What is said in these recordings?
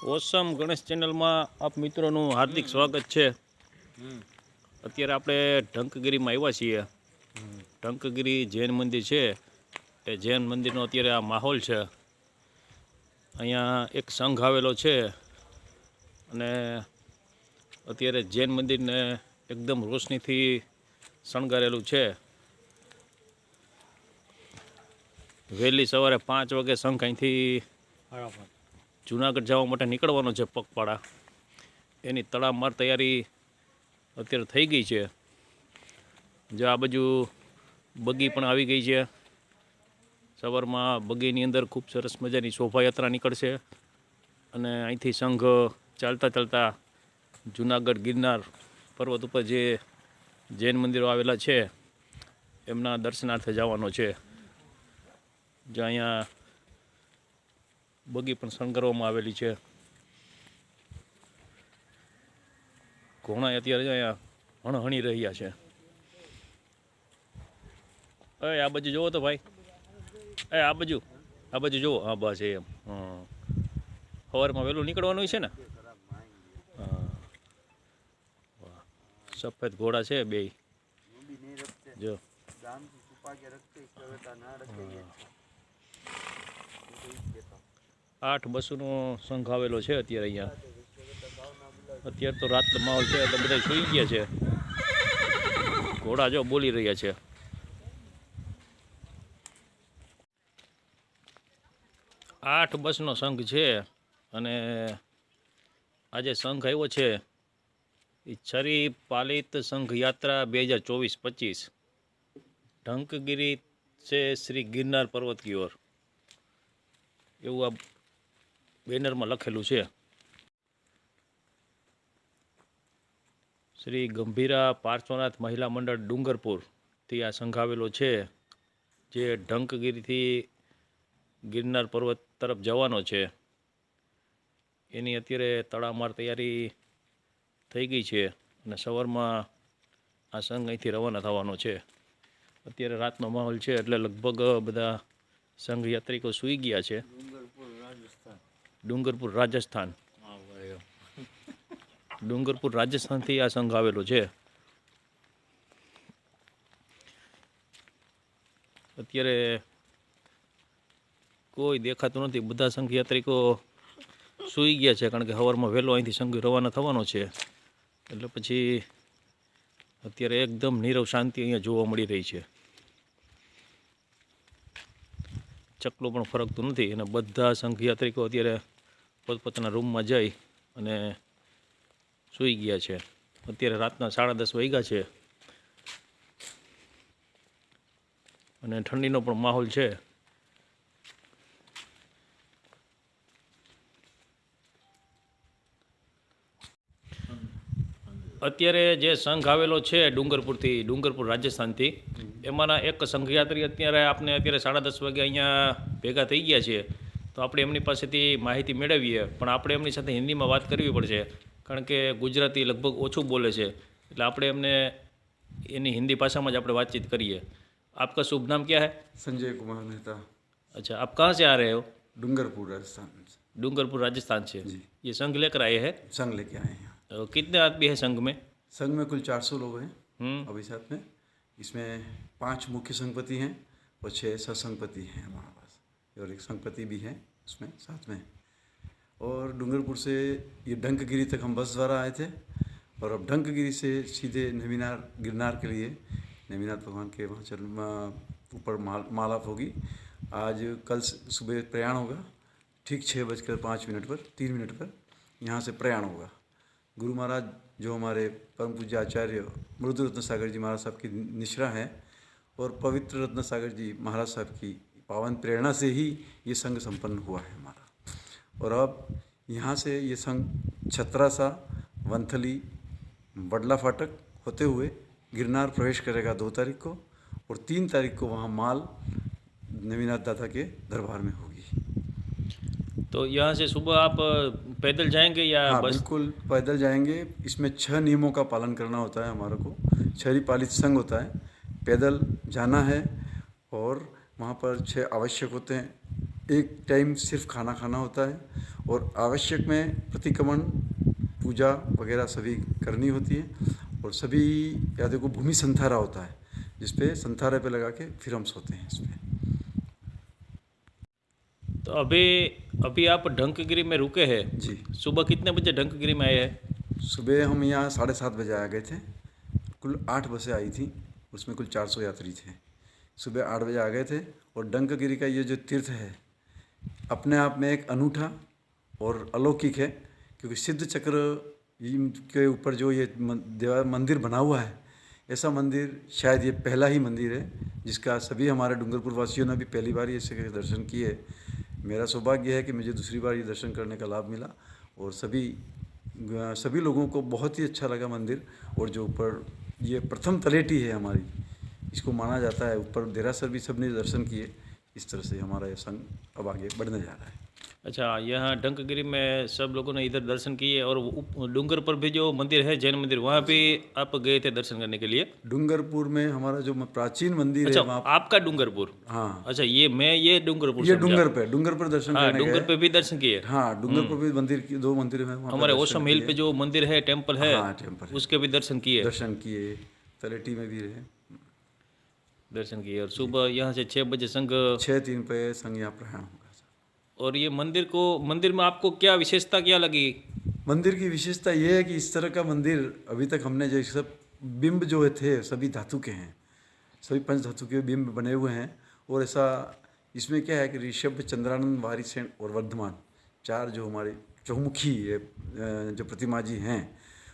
ઓસમ ગણેશ ચેનલમાં આપ મિત્રોનું હાર્દિક સ્વાગત છે। અત્યારે આપણે ઢંકગીરીમાં આવ્યા છીએ। ઢંકગીરી જૈન મંદિર છે। એ જૈન મંદિરનો અત્યારે આ માહોલ છે। અહીંયા એક સંઘ આવેલો છે અને અત્યારે જૈન મંદિરને એકદમ રોશનીથી શણગારેલું છે। વહેલી સવારે 5 વાગે સંઘ અહીંથી જુનાગઢ જવા માટે નીકળવાનો છે પગપાળા। એની તડામાર તૈયારી અત્યારે થઈ ગઈ છે। જો આ બાજુ બગી પણ આવી ગઈ છે। સવારમાં બગીની અંદર ખૂબ સરસ મજાની શોભાયાત્રા નીકળશે અને અહીંથી સંઘ ચાલતા ચાલતા જુનાગઢ ગિરનાર પર્વત ઉપર જે જૈન મંદિરો આવેલા છે એમના દર્શનાર્થે જવાનો છે। જો અહીંયા બગી પણ શણગારવામાં આવેલી છે। ઘોણા અત્યારે અહીંયા હણહણી રહ્યા છે। આ બાજુ જોવો તો ભાઈ, આ બાજુ જુઓ। હા બસ એમ। હા, સવારમાં વહેલું નીકળવાનું છે ને। હા, સફેદ ઘોડા છે બે જો। 8 બસોનો સંઘ આવેલો છે અત્યારે અહીંયા। અત્યારે તો રાતનો માહોલ છે એટલે બધા સૂઈ ગયા છે। ઘોડા જો બોલી રહ્યા છે। આઠ બસનો સંઘ છે અને આજે સંઘ આવ્યો છે એ છરી પાલિત સંઘ યાત્રા 2024-25 ઢંકગીરી से श्री गिरनार पर्वत की ओर એવું આ બેનરમાં લખેલું છે। શ્રી ગંભીરા પાર્શ્વનાથ મહિલા મંડળ ડુંગરપુરથી આ સંઘ આવેલો છે જે ઢંકગીરીથી ગિરનાર પર્વત તરફ જવાનો છે। એની અત્યારે તડામાર તૈયારી થઈ ગઈ છે અને સવારમાં આ સંઘ અહીંથી રવાના થવાનો છે। અત્યારે રાતનો માહોલ છે એટલે લગભગ બધા સંઘ યાત્રિકો સૂઈ ગયા છે। ડુંગરપુર રાજસ્થાન, ડુંગરપુર રાજસ્થાનથી આ સંઘ આવેલો છે। અત્યારે કોઈ દેખાતું નથી, બધા સંઘ યાત્રિકો સૂઈ ગયા છે કારણ કે સવારમાં વહેલો અહીંથી સંઘ રવાના થવાનો છે એટલે પછી અત્યારે એકદમ નીરવ શાંતિ અહીંયા જોવા મળી રહી છે। ચકલું પણ ફરકતું નથી અને બધા સંઘ યાત્રિકો અત્યારે પોતપોતાના રૂમમાં જઈ અને સૂઈ ગયા છે। અત્યારે રાતના 10:30 વાગ્યા છે અને ઠંડીનો પણ માહોલ છે। અત્યારે જે સંઘ આવેલો છે ડુંગરપુર રાજસ્થાનથી, એમાંના એક સંઘયાત્રી અત્યારે 10:30 વાગે અહીંયા ભેગા થઈ ગયા છે। તો આપણે એમની પાસેથી માહિતી મેળવીએ, પણ આપણે એમની સાથે હિન્દીમાં વાત કરવી પડશે કારણ કે ગુજરાતી લગભગ ઓછું બોલે છે એટલે આપણે એમને એની હિન્દી ભાषा में જ આપણે बातचीत करिए। आपका शुभ नाम क्या है? संजय कुमार मेहता। अच्छा, आप कहाँ से आ रहे हो? डूंगरपुर राजस्थान से। डूंगरपुर राजस्थान से जी। ये संघ लेकर आए हैं? संघ लेके आए हैं। तो कितने आदमी हैं संघ में? संघ में कुल 400 लोग हैं अभी साथ में। इसमें 5 मुख्य संघपति हैं और 6 सत्संगपति हैं हमारे पास, और एक संघपति भी है उसमें साथ में। और डूंगरपुर से ये ढंकगिरी तक हम बस द्वारा आए थे और अब ढंकगिरी से सीधे नेमिनार गिरनार के लिए नेमिनाथ भगवान के वहाँ चल ऊपर मालाप होगी। आज कल सुबह प्रयाण होगा ठीक 6:05 पर 3 मिनट पर यहाँ से प्रयाण होगा। गुरु महाराज जो हमारे परम पूज्य आचार्य मृदु रत्न सागर जी महाराज साहब की निश्रा हैं और पवित्र रत्न सागर जी महाराज साहब की पावन प्रेरणा से ही ये संघ संपन्न हुआ है हमारा। और अब यहाँ से ये संघ छत्रासा, वंथली, बडला फाटक होते हुए गिरनार प्रवेश करेगा 2 तारीख को, और 3 तारीख को वहाँ माल नेमिनाथ दादा के दरबार में होगी। तो यहाँ से सुबह आप पैदल जाएंगे या हाँ, बस? बिल्कुल पैदल जाएंगे। इसमें 6 नियमों का पालन करना होता है हमारे को। छरी पालित संघ होता है, पैदल जाना है और वहाँ पर 6 आवश्यक होते हैं। एक टाइम सिर्फ खाना खाना होता है और आवश्यक में प्रतिक्रमण पूजा वगैरह सभी करनी होती है। और सभी या देखो भूमि संथारा होता है जिसपे संथारे पे लगा के फिर हम सोते हैं इस पे। तो अभी अभी आप ढंकगिरी में रुके हैं। जी, सुबह कितने बजे ढंकगिरी में आए हैं? सुबह हम यहाँ 7:30 बजे आ गए थे। कुल 8 बसें आई थी, उसमें कुल 400 यात्री थे। सुबह 8 बजे आ गए थे। और डंकगिरी का ये जो तीर्थ है अपने आप में एक अनूठा और अलौकिक है, क्योंकि सिद्ध चक्र के ऊपर जो ये मंदिर बना हुआ है, ऐसा मंदिर शायद ये पहला ही मंदिर है जिसका सभी हमारे डूंगरपुर वासियों ने भी पहली बार ये इसके दर्शन किए। मेरा सौभाग्य है कि मुझे दूसरी बार ये दर्शन करने का लाभ मिला और सभी लोगों को बहुत ही अच्छा लगा मंदिर। और जो ऊपर ये प्रथम तलेटी है हमारी, इसको माना जाता है। ऊपर देरासर भी सबने दर्शन किए। इस तरह से हमारा ये संघ अब आगे बढ़ने जा रहा है। अच्छा, यहाँ ढंकगिरी में सब लोगों ने इधर दर्शन किए और डूंगर पर भी जो मंदिर है जैन मंदिर, वहाँ भी आप गए थे दर्शन करने के लिए? डूंगरपुर में हमारा जो प्राचीन मंदिर अच्छा, है वहाँ। आपका डूंगरपुर? हाँ, अच्छा, ये डूंगरपुर ये समझा। डूंगर पर दर्शन हाँ, करने डूंगर गए। पे भी दर्शन किए। हाँ, डूंगर पर भी मंदिर की 2 मंदिर हैं वहाँ पर हमारे दर्शन ओसम हिल किए। पे जो मंदिर है, टेम्पल है, हाँ, टेम्पल है, उसके भी दर्शन किए। दर्शन किए। तलेटी में भी रहे, दर्शन किए। और सुबह यहाँ से 6 बजे संघ। 6:03 पे संघ यहाँ प्रयाण होगा। और ये मंदिर में आपको क्या विशेषता क्या लगी? मंदिर की विशेषता ये है कि इस तरह का मंदिर अभी तक हमने जो सब बिंब जो थे सभी धातु के हैं, सभी पंच धातु के बिंब बने हुए हैं। और ऐसा इसमें क्या है कि ऋषभ, चंद्रानंद, वारिसेन और वर्धमान 4 जो हमारे चौमुखी जो प्रतिमा जी हैं,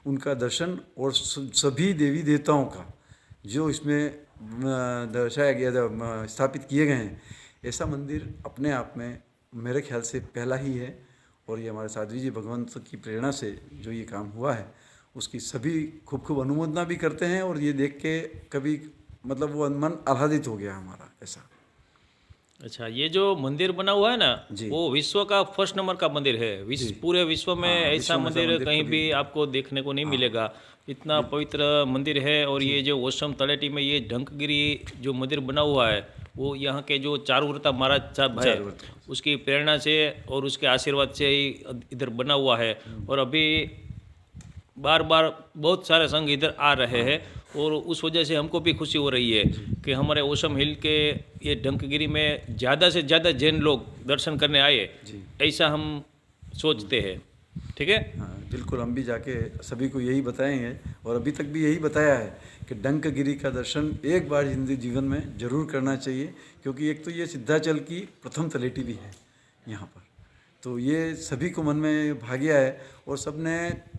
उनका दर्शन और सभी देवी देवताओं का जो इसमें दर्शाया गया, स्थापित किए गए हैं, ऐसा मंदिर अपने आप में मेरे ख्याल से पहला ही है। और ये हमारे साध्वी जी भगवंत की प्रेरणा से जो ये काम हुआ है, उसकी सभी खूब अनुमोदना भी करते हैं। और ये देख के कभी मतलब वो मन आह्लादित हो गया हमारा ऐसा। अच्छा, ये जो मंदिर बना हुआ है ना, जी। वो विश्व का फर्स्ट नंबर का मंदिर है। पूरे विश्व में हाँ, ऐसा विश्व में ऐसा मंदिर मंदिर कहीं कभी भी आपको देखने को नहीं मिलेगा। इतना पवित्र मंदिर है। और ये जो ओसम तलेटी में ये ढंकगिरी जो मंदिर बना हुआ है, वो यहाँ के जो चारुव्रता महाराज साहब है, उसकी प्रेरणा से और उसके आशीर्वाद से ही इधर बना हुआ है। और अभी बार बार बहुत सारे संघ इधर आ रहे हैं और उस वजह से हमको भी खुशी हो रही है कि हमारे ओसम हिल के ये ढंकगिरी में ज़्यादा से ज़्यादा जैन लोग दर्शन करने आए, ऐसा हम सोचते हैं। ठीक है? हाँ, बिल्कुल। हम भी जाके सभी को यही बताएंगे और अभी तक भी यही बताया है कि डंकगिरी का दर्शन एक बार जीवन में जरूर करना चाहिए, क्योंकि एक तो ये सिद्धाचल की प्रथम तलेटी भी है यहाँ पर। तो ये सभी को मन में भा गया है और सबने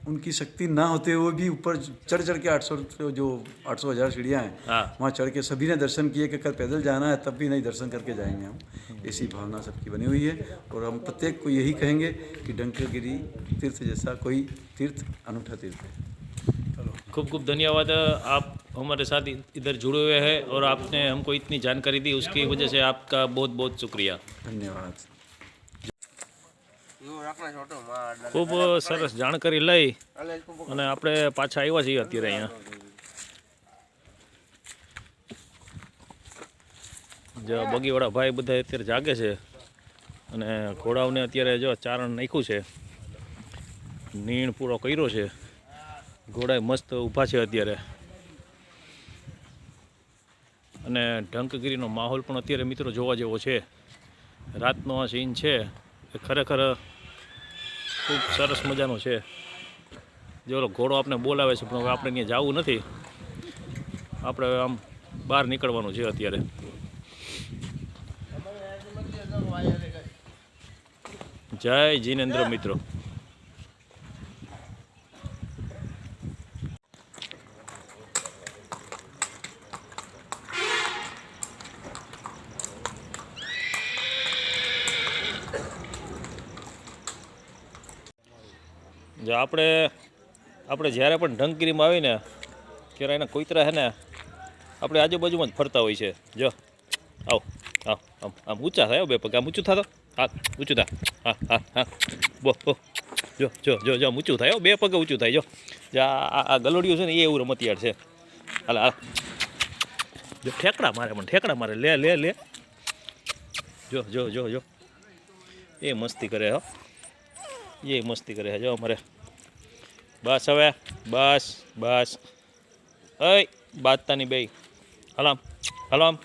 उनकी शक्ति ना होते हुए भी ऊपर चढ़ के 800,000 सीढ़ियाँ हैं, वहाँ चढ़ के सभी ने दर्शन किए कि अगर पैदल जाना है तब भी नहीं दर्शन करके जाएंगे हम। ऐसी भावना सबकी बनी हुई है। और हम प्रत्येक को यही कहेंगे कि डंकगिरी तीर्थ जैसा कोई तीर्थ अनूठा तीर्थ है। खूब खूब धन्यवाद, आप हमारे साथ इधर जुड़े हुए हैं और आपने हमको इतनी जानकारी दी, उसकी वजह से आपका बहुत बहुत शुक्रिया। धन्यवाद। ખૂબ સરસ જાણકારી લઈ અને આપણે પાછા આવ્યા છીએ અત્યારે અહીંયા. જો બગીવાળા ભાઈ બધા અત્યારે જાગે છે અને ઘોડાઓને અત્યારે જો ચારણ નાખ્યું છે, નીણ પૂરો કર્યો છે, ઘોડા મસ્ત ઊભા છે અત્યારે. અને ઢંકગીરીનો માહોલ પણ અત્યારે મિત્રો જોવા જેવો છે. રાતનો આ સીન છે એ ખરેખર ખૂબ સરસ મજાનો છે. જો ઘોડો આપણે બોલાવે છે પણ આપણે ત્યાં જવું નથી, આપણે આમ બહાર નીકળવાનું છે અત્યારે. જય જીનેન્દ્ર મિત્રો. જો આપણે જ્યારે પણ ઢંકગીરીમાં આવીને ત્યારે એના કોઈતરા છે ને આપણે આજુબાજુમાં જ ફરતા હોય છે. જો આવ આવ આમ આમ ઊંચા થાય, બે પગ આમ ઊંચું થતો, હા ઊંચું થાય, હા હા હા બો બો, જો જો જો જો ઊંચું થાય, બે પગે ઊંચું થાય. જો આ ગલોડિયું છે ને એ એવું રમતિયાળ છે. હાલ હાલ, જો ઠેકડા મારે, પણ ઠેકડા મારે, લે લે લે, જો જો જો જો એ મસ્તી કરે હો, એ મસ્તી કરે છે જો અમારે. બસ હવે બસ બસ, અય બાજતાની બે હલામ હલામ.